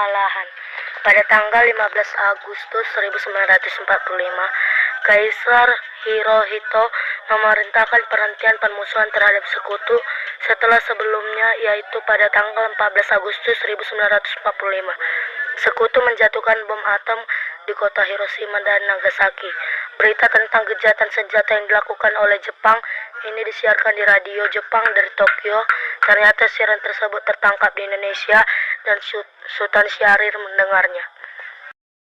kekalahan. Pada tanggal 15 Agustus 1945, Kaisar Hirohito memerintahkan penghentian permusuhan terhadap sekutu setelah sebelumnya, yaitu pada tanggal 14 Agustus 1945. Sekutu menjatuhkan bom atom di kota Hiroshima dan Nagasaki. Berita tentang kejahatan senjata yang dilakukan oleh Jepang ini disiarkan di radio Jepang dari Tokyo. Ternyata siaran tersebut tertangkap di Indonesia dan Sultan Syahrir mendengarnya.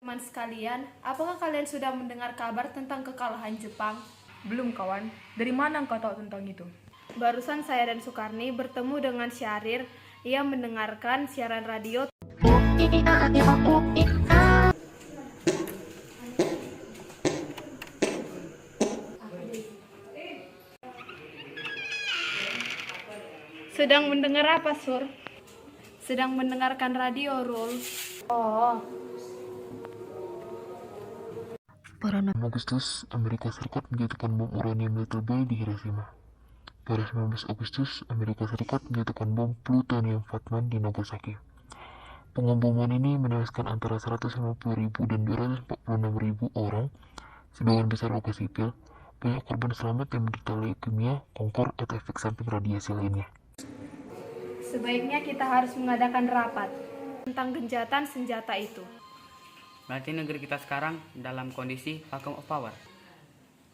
Teman sekalian, apakah kalian sudah mendengar kabar tentang kekalahan Jepang? Belum kawan, dari mana engkau tahu tentang itu? Barusan saya dan Sukarni bertemu dengan Syahrir. Ia mendengarkan siaran radio. Sedang mendengar apa, Sur? Sedang mendengarkan radio, Rul. Oh. Pada 6 Agustus, Amerika Serikat menjatuhkan bom uranium Little Boy di Hiroshima. Pada 19 Agustus, Amerika Serikat menjatuhkan bom plutonium Fatman di Nagasaki. Pengeboman ini menewaskan antara 150.000 dan 246.000 orang, sebagian besar warga sipil. Banyak korban selamat yang menderita leukemia, kanker, atau efek samping radiasi lainnya. Sebaiknya kita harus mengadakan rapat tentang gencatan senjata itu. Berarti negeri kita sekarang dalam kondisi vacuum of power.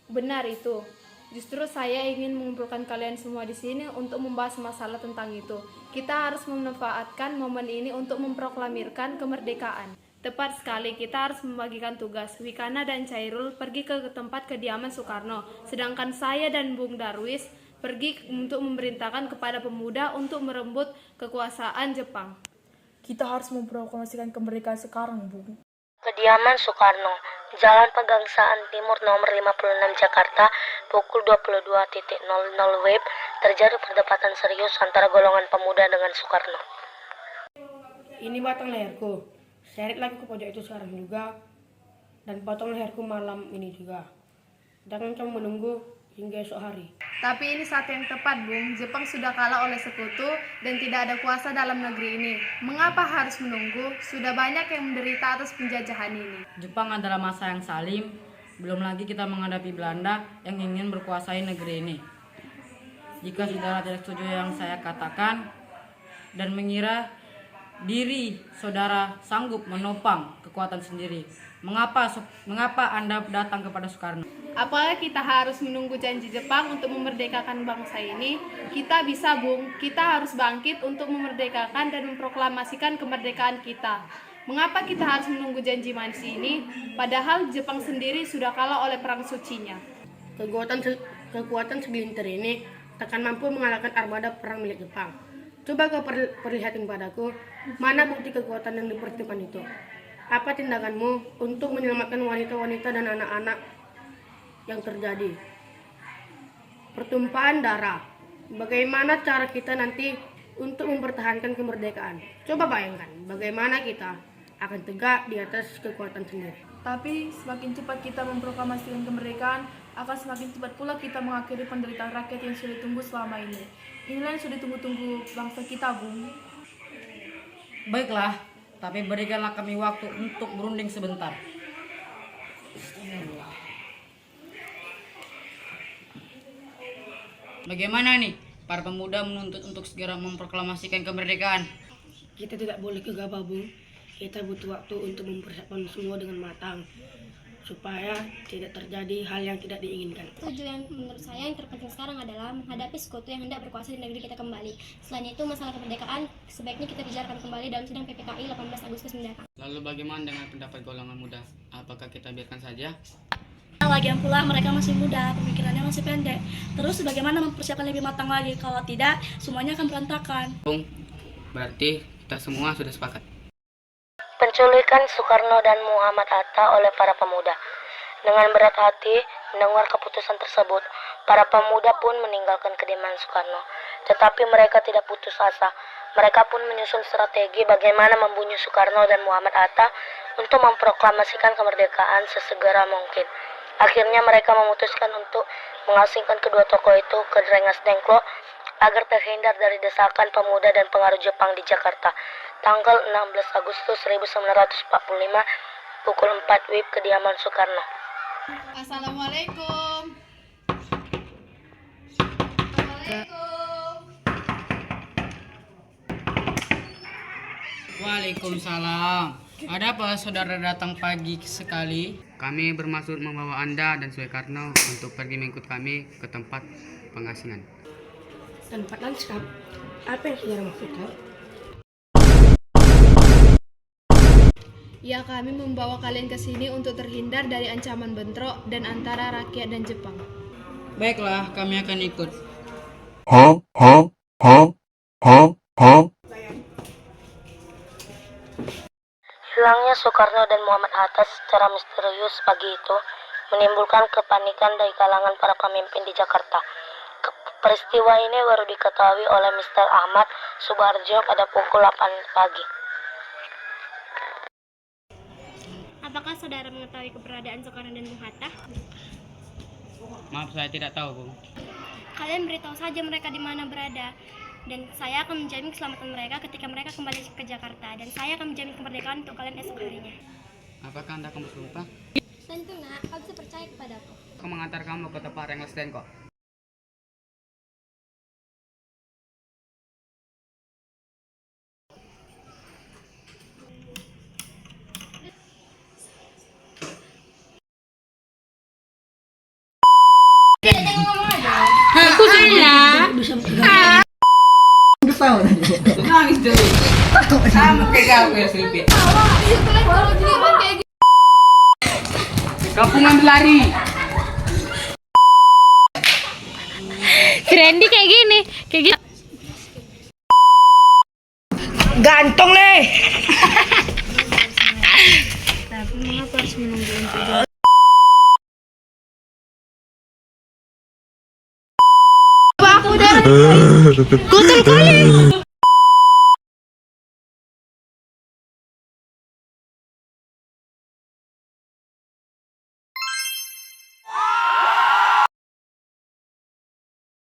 Benar itu. Justru saya ingin mengumpulkan kalian semua di sini untuk membahas masalah tentang itu. Kita harus memanfaatkan momen ini untuk memproklamirkan kemerdekaan. Tepat sekali, kita harus membagikan tugas. Wikana dan Cairul pergi ke tempat kediaman Soekarno, sedangkan saya dan Bung Darwis pergi untuk memerintahkan kepada pemuda untuk merebut kekuasaan Jepang. Kita harus memproklamasikan kemerdekaan sekarang, Bung. Kediaman Soekarno, Jalan Pegangsaan Timur nomor 56 Jakarta, pukul 22.00 WIB, terjadi perdebatan serius antara golongan pemuda dengan Soekarno. Ini batang leherku. Seret lagi ke pojok itu sekarang juga. Dan potong leherku malam ini juga. Jangan kamu menunggu hingga esok hari. Tapi ini saat yang tepat, Bung. Jepang sudah kalah oleh sekutu dan tidak ada kuasa dalam negeri ini. Mengapa harus menunggu? Sudah banyak yang menderita atas penjajahan ini. Jepang adalah masa yang salim. Belum lagi kita menghadapi Belanda yang ingin berkuasai negeri ini. Jika saudara tidak setuju yang saya katakan dan mengira diri saudara sanggup menopang kekuatan sendiri, mengapa Anda datang kepada Soekarno? Apakah kita harus menunggu janji Jepang untuk memerdekakan bangsa ini? Kita bisa, Bung. Kita harus bangkit untuk memerdekakan dan memproklamasikan kemerdekaan kita. Mengapa kita harus menunggu janji manis ini? Padahal Jepang sendiri sudah kalah oleh perang sucinya. Kekuatan segelintir ini takkan mampu mengalahkan armada perang milik Jepang. Coba kau perlihatkan padaku, mana bukti kekuatan yang diperlukan itu? Apa tindakanmu untuk menyelamatkan wanita-wanita dan anak-anak yang terjadi? Pertumpahan darah. Bagaimana cara kita nanti untuk mempertahankan kemerdekaan? Coba bayangkan, bagaimana kita akan tegak di atas kekuatan sendiri. Tapi semakin cepat kita memproklamasikan kemerdekaan, akan semakin cepat pula kita mengakhiri penderitaan rakyat yang sudah ditunggu selama ini. Inilah yang sudah ditunggu-tunggu bangsa kita, Bung. Baiklah, tapi berikanlah kami waktu untuk berunding sebentar. Bagaimana nih? Para pemuda menuntut untuk segera memproklamasikan kemerdekaan. Kita tidak boleh gegabah, Bung. Kita butuh waktu untuk mempersiapkan semua dengan matang, supaya tidak terjadi hal yang tidak diinginkan. Tujuan menurut saya yang terpenting sekarang adalah menghadapi sekutu yang hendak berkuasa di negeri kita kembali. Selain itu, masalah kemerdekaan sebaiknya kita bicarakan kembali dalam sidang PPKI 18 Agustus mendatang. Lalu bagaimana dengan pendapat golongan muda? Apakah kita biarkan saja? Lagian pula mereka masih muda, pemikirannya masih pendek. Terus bagaimana mempersiapkan lebih matang lagi? Kalau tidak, semuanya akan berantakan. Bung, berarti kita semua sudah sepakat. Penculikan Soekarno dan Muhammad Hatta oleh para pemuda. Dengan berat hati mendengar keputusan tersebut, para pemuda pun meninggalkan kediaman Soekarno. Tetapi mereka tidak putus asa. Mereka pun menyusun strategi bagaimana membunuh Soekarno dan Muhammad Hatta untuk memproklamasikan kemerdekaan sesegera mungkin. Akhirnya mereka memutuskan untuk mengasingkan kedua tokoh itu ke Rengas Dengklok agar terhindar dari desakan pemuda dan pengaruh Jepang di Jakarta. tanggal 16 Agustus 1945 pukul 4 WIB kediaman Soekarno. Assalamualaikum. Waalaikumsalam. Ada apa saudara datang pagi sekali? Kami bermaksud membawa Anda dan Soekarno untuk pergi mengikut kami ke tempat pengasingan. Tempat lanskap? Apa yang saudara maksudkan? Ya, kami membawa kalian ke sini untuk terhindar dari ancaman bentrok dan antara rakyat dan Jepang. Baiklah, kami akan ikut. Hilangnya Soekarno dan Muhammad Hatta secara misterius pagi itu menimbulkan kepanikan dari kalangan para pemimpin di Jakarta. Peristiwa ini baru diketahui oleh Mr. Ahmad Subarjo pada pukul 8 pagi. Apakah saudara mengetahui keberadaan Soekarno dan Bung Hatta? Maaf, saya tidak tahu, Bu. Kalian beritahu saja mereka di mana berada. Dan saya akan menjamin keselamatan mereka ketika mereka kembali ke Jakarta. Dan saya akan menjamin kemerdekaan untuk kalian esok harinya. Apakah Anda akan bersumpah? Tentu nak, kau bisa percaya kepadaku. Aku mengantar kamu ke tempat yang lesden kok. Kampungan berlari. Trendy kayak gini. Gantong nih! Tapi mengapa harus menunggu untuk Kotor kali!